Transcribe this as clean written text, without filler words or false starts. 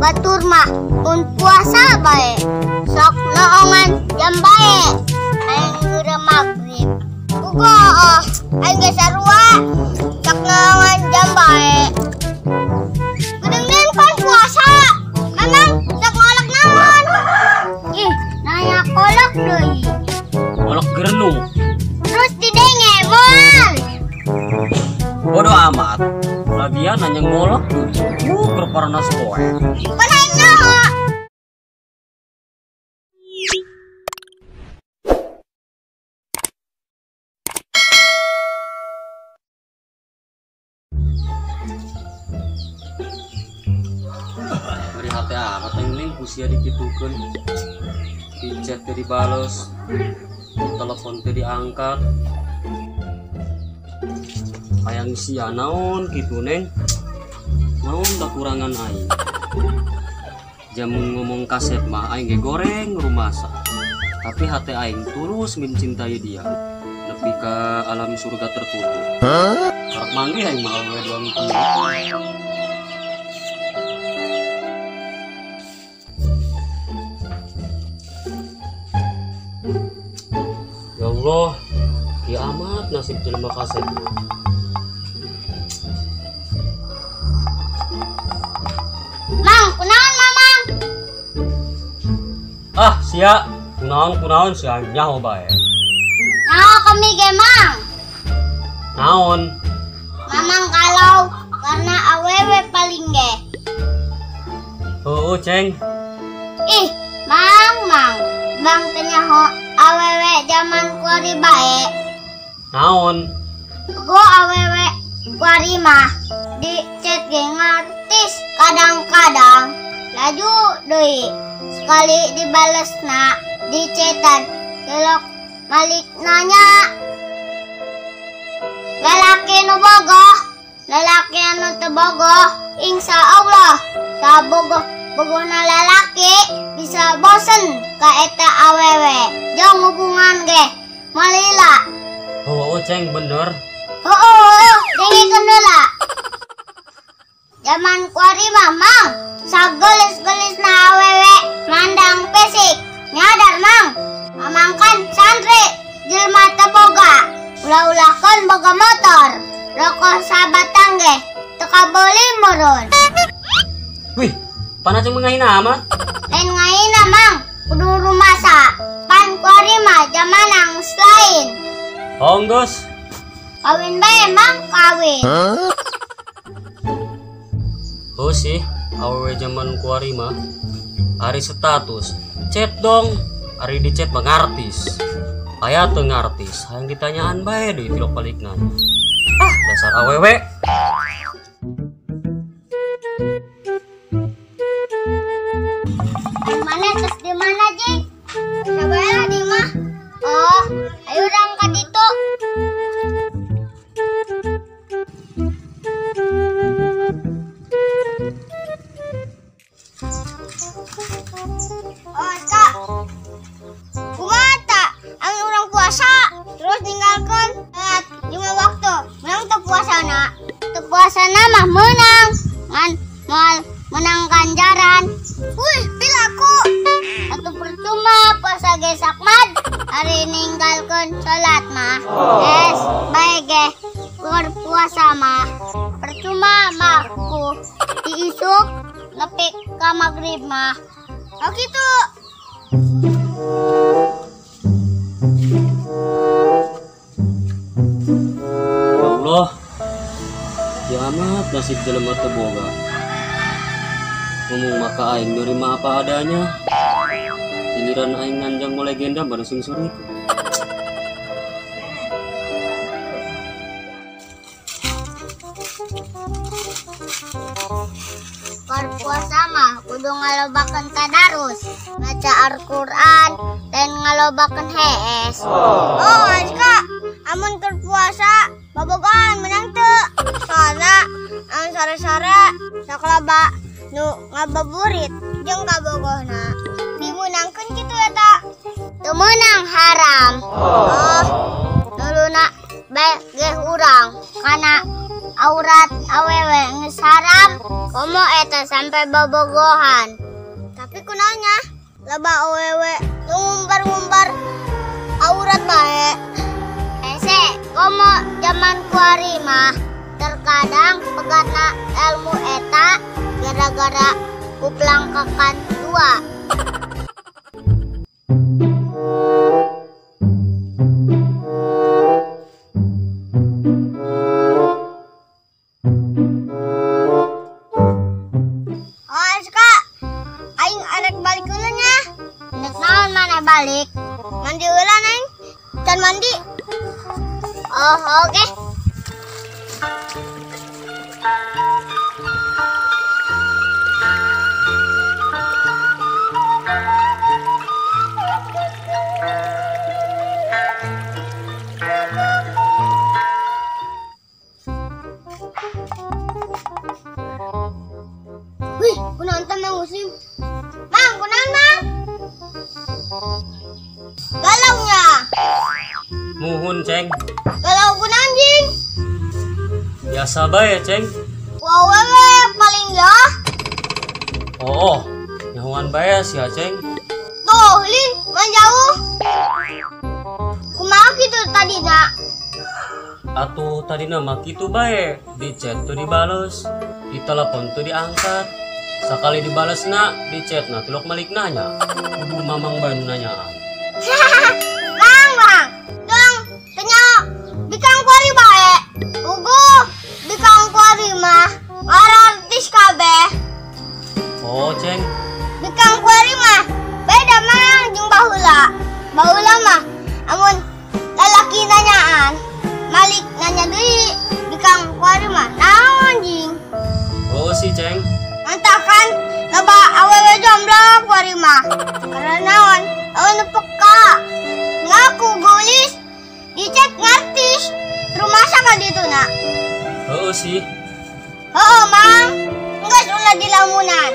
batur mah mun puasa bae. Sok noongan jam bae. Aing geura magrib. Uga aing ge sarua. Sok noongan jam bae. Gedeungkeun kan puasa. Memang sok ngolok naon? Ih, nanya kolok deui. Kolok gerenung. Terus didenge moal. Bodoh amat. Lagian nanya ngolok tuh. Kerparnas poe. Panain nyaho. Beri hati amat yang link usia dikitukan. Di chat tadi balas, telepon tadi diangkat. Hayang sia naon gitu neng. Naon tak kurangan aing. Jamun ngomong kaset mah aing ge goreng rumasak. Tapi hati aing terus mencintai dia. Nepi ke alam surga tertutup. Harap manggih aing mah awewe doang kieu. Ya Allah, kiamat nasib jelema kaset. Mang, kunaon mamang? Ah, sia, kunaon sia nyaho bae. Nyaho kami ge mang. Naon? Mamang kalau karena awewe paling ge. Heueuh, Ceng. Ih, mang. Bang teu nyaho awewe zaman kuari bae. Naon? Go awewe kuari mah di chat ge ngartis kadang-kadang. Laju deui sekali dibalesna di chatan celok malik nanya. Lalaki nu bogoh, lalaki anu teu bogoh, insya Allah bogohna lalaki bisa bosen ka eta awewe. Jong hubungan ge malila. Oh, Ceng bener. Dengikeun heula. Zaman kuari mah mang sagelis-gelisna awewe mandang pesik. Nyadar mang, mamang kan santri jelema teu boga. Ulah-ulahkeun boga motor. Rokok sabatang ge teu kabeuli meureun. Wih, pana Ceng menghina mah. Lain ngahina mang, kudu rumasa. Pan kuari mah jamanang lain. Oh, geus. Kawin bae mang kawin. Oh sih, awewe zaman kuari mah. Ari status, chat dong. Ari di chat mah ngartis. Aya teu ngartis, hayang ditanyaan bae deui tilok balikna. Ah, dasar awewe. Di mana, Jeng? Sabaya di mah. Oh, ayo urang ka ditu. Oh, Kak. Kumaha ta? Ang urang puasa, terus ninggalkeun lima waktu. Menang teu puasana. Teu puasana mah menang. Ngan moal menang ganjaran. Wih, pilaku. Atuh percuma puasa ge sakmad. Hari ninggalkeun salat mah. Es, bae ge berpuasa mah. Percuma mah ku diisuk nepi ka magrib mah. Oh gitu. Ya Allah, kiamat nasib jelema teu boga. Ngomong maka aing nerima apa adanya. Giliran aing nganjang mau legenda baru sing suri. Berpuasa mah kudu ngalobakeun tadarus, baca Al-Qur'an dan ngalobakeun HS. Oh, Kak, amun keur puasa babogohan menang teu. Soalna amun sore-sore sakloba nu ngababurit jeung kabogohna dimenangkeun kitu eta. Teu meunang haram. Oh, nuluna bae ge urang kana aurat awewe ngesarap komo eta sampai bobogohan. Tapi kunanya loba awewe ngumbar-ngumbar aurat bae. Ese komo zaman kuari mah terkadang pegatna ilmu eta gara-gara uplangkakan tua. Balik mandi ulah neng dan mandi. Oh oke. Wih, kunaon teh Mang Musim? Mang, kunaon Mang? Galaunya. Muhun, Ceng. Galau kun anjing. Biasa bae, Ceng. Wawewe paling ya. Oh, nyahuan bae sih, Ceng. Tuh, Lin, menjauh. Kumaha gitu tadi nak? Atuh tadi nama kitu bae. Di chat tuh dibales, di telepon tuh diangkat. Sekali dibales nak, di chat nah tulok malik nanya. Kudu mamang bae nu nanyaan. Mang, dong, tanya bikang kuari bae. Ugu, bikang kuari mah artis kabeh. Oh, Ceng. Bikang kuari mah beda mang jeung baheula. Baheula mah amun lalaki nanyaan, malik nanya deui. Bikang kuari mah naon anjing? Oh, si Ceng. Antakan loba awewe jomblo kuari mah. Karena naon? Awan peka. Ngaku gulis dicek ngartis. Rumah saka ditu nak. Oh, si. Mang. Enggeus ulah di lamunan.